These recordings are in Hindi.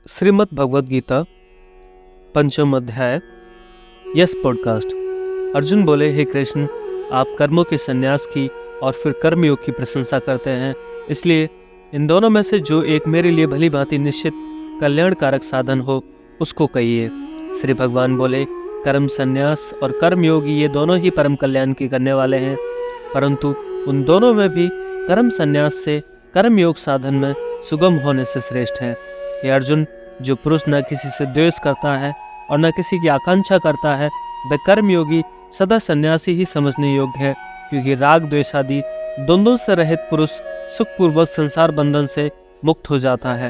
श्रीमद् भगवद गीता पंचम अध्याय। Yes podcast. अर्जुन बोले, हे कृष्ण, आप कर्मों के संन्यास की और फिर कर्मयोग की प्रशंसा करते हैं, इसलिए इन दोनों में से जो एक मेरे लिए भली भांति निश्चित कल्याणकारक साधन हो उसको कहिए। श्री भगवान बोले, कर्म संन्यास और कर्मयोगी ये दोनों ही परम कल्याण की करने वाले हैं, परंतु उन दोनों में भी कर्म संन्यास से कर्मयोग साधन में सुगम होने से श्रेष्ठ है। हे अर्जुन, जो पुरुष न किसी से द्वेष करता है और न किसी की आकांक्षा करता है, वह कर्मयोगी सदा सन्यासी ही समझने योग्य है, क्योंकि राग द्वेष आदि द्वंद्वों से रहित पुरुष सुखपूर्वक संसार बंधन से मुक्त हो जाता है।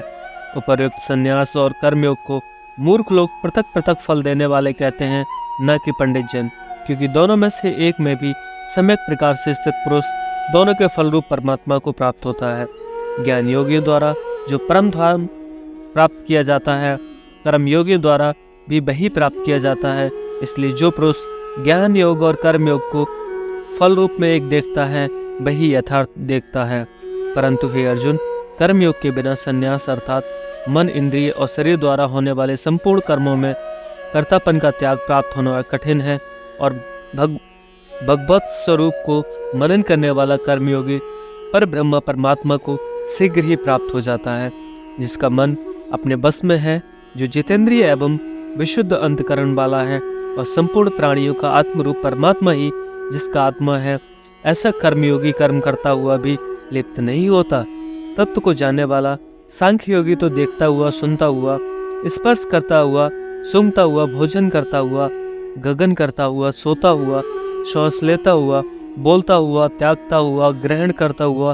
उपर्युक्त संन्यास और कर्मयोग को मूर्ख लोग पृथक पृथक फल देने वाले कहते हैं, न कि पंडित जन, क्योंकि दोनों में से एक में भी सम्यक प्रकार से स्थित पुरुष दोनों के फल रूप परमात्मा को प्राप्त होता है। ज्ञान योगियों द्वारा जो परम धाम प्राप्त किया जाता है, कर्म योगियों द्वारा भी वही प्राप्त किया जाता है। इसलिए जो पुरुष ज्ञान योग और कर्म योग को फल रूप में एक देखता है, वही यथार्थ देखता है। परंतु हे अर्जुन, कर्म योग के बिना संन्यास अर्थात मन, इंद्रिय और शरीर द्वारा होने वाले संपूर्ण कर्मों में कर्तापन का त्याग प्राप्त होना कठिन है, और भगवत स्वरूप को मनन करने वाला कर्मयोगी पर ब्रह्म परमात्मा को शीघ्र ही प्राप्त हो जाता है। जिसका मन अपने बस में है, जो जितेंद्रिय एवं विशुद्ध अंतकरण वाला है, और संपूर्ण प्राणियों का आत्मरूप परमात्मा ही जिसका आत्मा है, ऐसा कर्मयोगी कर्म करता हुआ भी लिप्त नहीं होता। तत्व को जानने वाला सांख्य योगी तो देखता हुआ, सुनता हुआ, स्पर्श करता हुआ, सूंघता हुआ, भोजन करता हुआ, गगन करता हुआ, सोता हुआ, श्वास लेता हुआ, बोलता हुआ, त्यागता हुआ, ग्रहण करता हुआ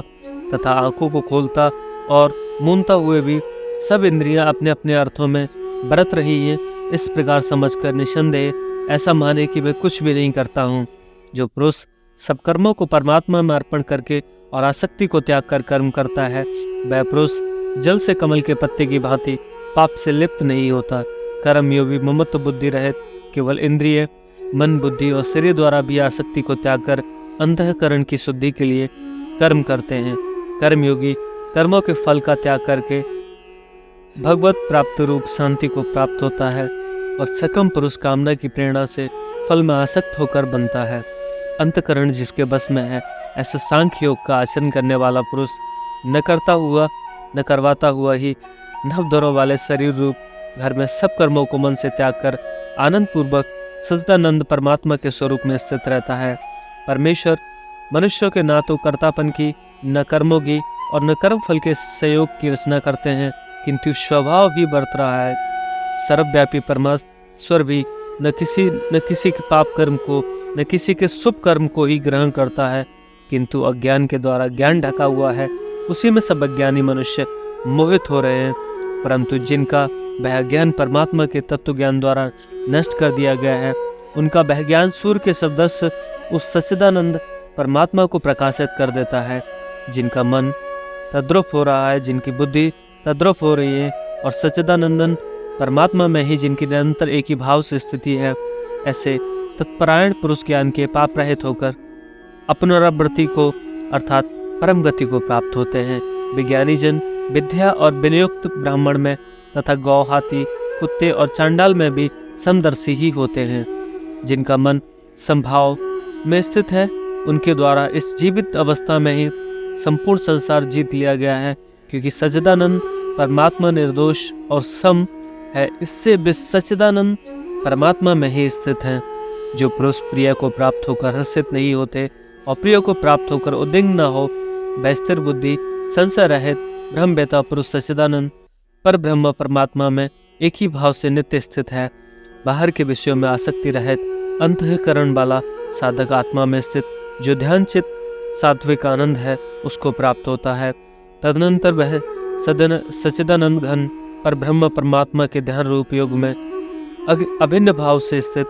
तथा आंखों को खोलता और मूंदता हुए भी सब इंद्रियां अपने अपने अर्थों में बरत रही हैं, इस प्रकार समझकर निसंदेह ऐसा माने कि मैं कुछ भी नहीं करता हूँ। जो पुरुष सब कर्मों को परमात्मा में अर्पण करके और आसक्ति को त्याग कर कर्म करता है, वह पुरुष जल से कमल के पत्ते की भांति पाप से लिप्त नहीं होता। कर्मयोगी ममत्व बुद्धि रहित केवल इंद्रिय, मन, बुद्धि और शरीर द्वारा भी आसक्ति को त्याग कर अंतःकरण की शुद्धि के लिए कर्म करते हैं। कर्मयोगी कर्मों के फल का त्याग करके भगवत प्राप्त रूप शांति को प्राप्त होता है, और सकम पुरुष कामना की प्रेरणा से फल में आसक्त होकर बनता है। अंतकरण जिसके बस में है, ऐसा सांख्य योग का आचरण करने वाला पुरुष न करता हुआ न करवाता हुआ ही नवद्वारों वाले शरीर रूप घर में सब कर्मों को मन से त्याग कर आनंद पूर्वक सच्चिदानंद परमात्मा के स्वरूप में स्थित रहता है। परमेश्वर मनुष्यों के ना तो कर्तापन की, न कर्मों की और न कर्म फल के संयोग की रचना करते हैं, किंतु स्वभाव भी बरत रहा है। सर्वव्यापी परमेश्वर भी न किसी के पाप कर्म को, न किसी के शुभ कर्म को ही ग्रहण करता है, किंतु अज्ञान के द्वारा ज्ञान ढका हुआ है, उसी में सब अज्ञानी मनुष्य मोहित हो रहे हैं। परंतु जिनका वह ज्ञान परमात्मा के तत्व ज्ञान द्वारा नष्ट कर दिया गया है, उनका वह ज्ञान सूर्य के सदृश उस सच्चिदानंद परमात्मा को प्रकाशित कर देता है। जिनका मन तद्रुप हो रहा है, जिनकी बुद्धि तद्रुप हो रही है, और सच्चिदानंदन परमात्मा में ही जिनकी निरंतर एक ही भाव से स्थिति है, ऐसे तत्परायण पुरुष ज्ञान के पाप रहित होकर अपनरावृत्ति को अर्थात परम गति को प्राप्त होते हैं। विज्ञानी जन विद्या और विनियुक्त ब्राह्मण में तथा गौ, हाथी, कुत्ते और चांडाल में भी समदर्शी ही होते हैं। जिनका मन संभाव में स्थित है, उनके द्वारा इस जीवित अवस्था में ही संपूर्ण संसार जीत लिया गया है, क्योंकि सच्चिदानंद परमात्मा निर्दोष और सम है, इससे भी सच्चिदानंद परमात्मा में ही स्थित हैं। जो पुरुष प्रिय को प्राप्त होकर हर्षित नहीं होते और प्रिय को प्राप्त होकर उद्विग्न न हो, वह स्थिर बुद्धि, संशय रहित ब्रह्मवेता पुरुष सच्चिदानंद पर ब्रह्म परमात्मा में एक ही भाव से नित्य स्थित है। बाहर के विषयों में आसक्ति रहित अंतःकरण वाला साधक आत्मा में स्थित जो ध्यान चित्त सात्विक आनंद है, उसको प्राप्त होता है। तदनंतर वह सच्चिदानंद घन पर ब्रह्म परमात्मा के ध्यान रूप योग में अभिन्न भाव से स्थित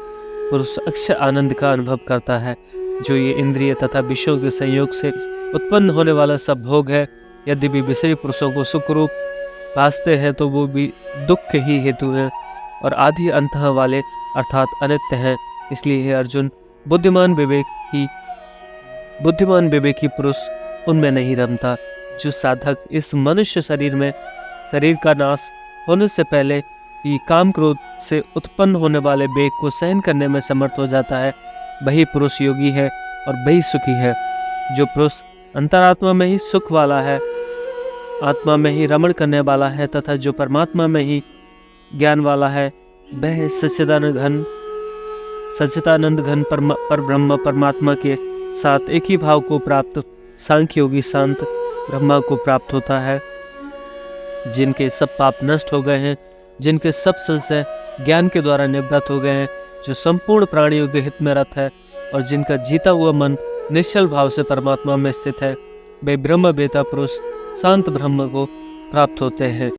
पुरुष अक्षय आनंद का अनुभव करता है। जो ये इंद्रिय तथा विषयों के संयोग से उत्पन्न होने वाला सब भोग है, यदि भी विषयी पुरुषों को सुख रूप भासते हैं, तो वो भी दुख के ही हेतु हैं और आदि अंतः वाले अर्थात अनित्य हैं। इसलिए हे अर्जुन, बुद्धिमान विवेकी पुरुष उनमें नहीं रमता। जो साधक इस मनुष्य शरीर का नाश होने से पहले ही काम क्रोध से उत्पन्न होने वाले वेग को सहन करने में समर्थ हो जाता है, वही पुरुष योगी है और वही सुखी है। जो पुरुष अंतरात्मा में ही सुख वाला है, आत्मा में ही रमण करने वाला है तथा जो परमात्मा में ही ज्ञान वाला है, वह सच्चिदानंद घन पर ब्रह्म परमात्मा के साथ एक ही भाव को प्राप्त सांख्य योगी शांत ब्रह्मा को प्राप्त होता है। जिनके सब पाप नष्ट हो गए हैं, जिनके सब संशय ज्ञान के द्वारा निवृत्त हो गए हैं, जो संपूर्ण प्राणियों के हित में रत है और जिनका जीता हुआ मन निश्चल भाव से परमात्मा में स्थित है, वे ब्रह्म वेता पुरुष शांत ब्रह्म को प्राप्त होते हैं।